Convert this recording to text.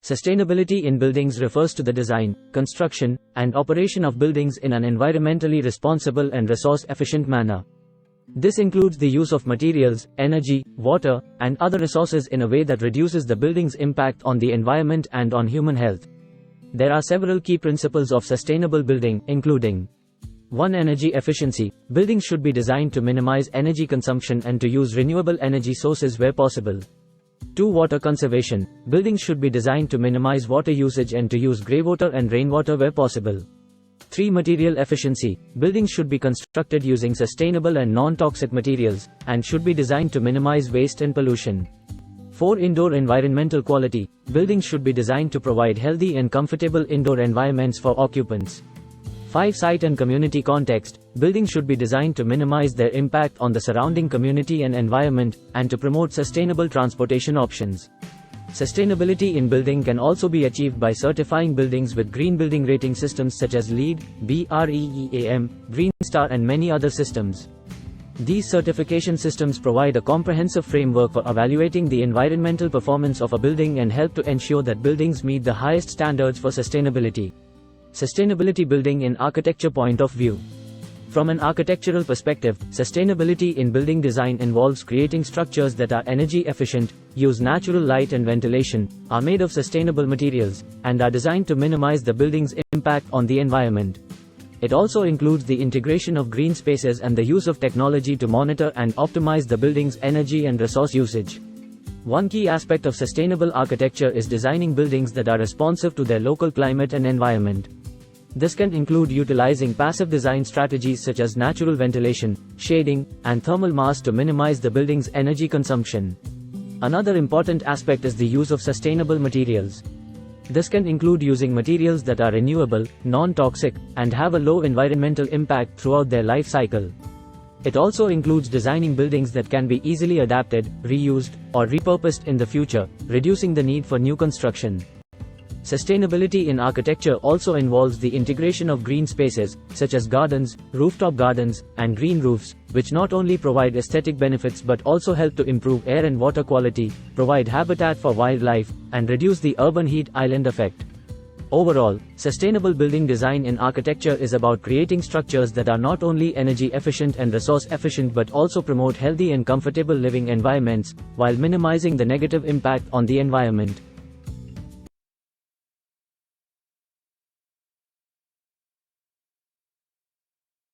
Sustainability in buildings refers to the design, construction, and operation of buildings in an environmentally responsible and resource-efficient manner. This includes the use of materials, energy, water, and other resources in a way that reduces the building's impact on the environment and on human health. There are several key principles of sustainable building, including 1. Energy efficiency. Buildings should be designed to minimize energy consumption and to use renewable energy sources where possible. 2. Water conservation. Buildings should be designed to minimize water usage and to use greywater and rainwater where possible. 3. Material efficiency. Buildings should be constructed using sustainable and non-toxic materials, and should be designed to minimize waste and pollution. 4. Indoor environmental quality. Buildings should be designed to provide healthy and comfortable indoor environments for occupants. 5. Site and community context. Buildings should be designed to minimize their impact on the surrounding community and environment, and to promote sustainable transportation options. Sustainability in building can also be achieved by certifying buildings with green building rating systems such as LEED, BREEAM, Green Star and many other systems. These certification systems provide a comprehensive framework for evaluating the environmental performance of a building and help to ensure that buildings meet the highest standards for sustainability. Sustainability building in architecture point of view. From an architectural perspective, sustainability in building design involves creating structures that are energy efficient, use natural light and ventilation, are made of sustainable materials, and are designed to minimize the building's impact on the environment. It also includes the integration of green spaces and the use of technology to monitor and optimize the building's energy and resource usage. One key aspect of sustainable architecture is designing buildings that are responsive to their local climate and environment. This can include utilizing passive design strategies such as natural ventilation, shading, and thermal mass to minimize the building's energy consumption. Another important aspect is the use of sustainable materials. This can include using materials that are renewable, non-toxic, and have a low environmental impact throughout their life cycle. It also includes designing buildings that can be easily adapted, reused, or repurposed in the future, reducing the need for new construction. Sustainability in architecture also involves the integration of green spaces, such as gardens, rooftop gardens, and green roofs, which not only provide aesthetic benefits but also help to improve air and water quality, provide habitat for wildlife, and reduce the urban heat island effect. Overall, sustainable building design in architecture is about creating structures that are not only energy efficient and resource efficient but also promote healthy and comfortable living environments, while minimizing the negative impact on the environment.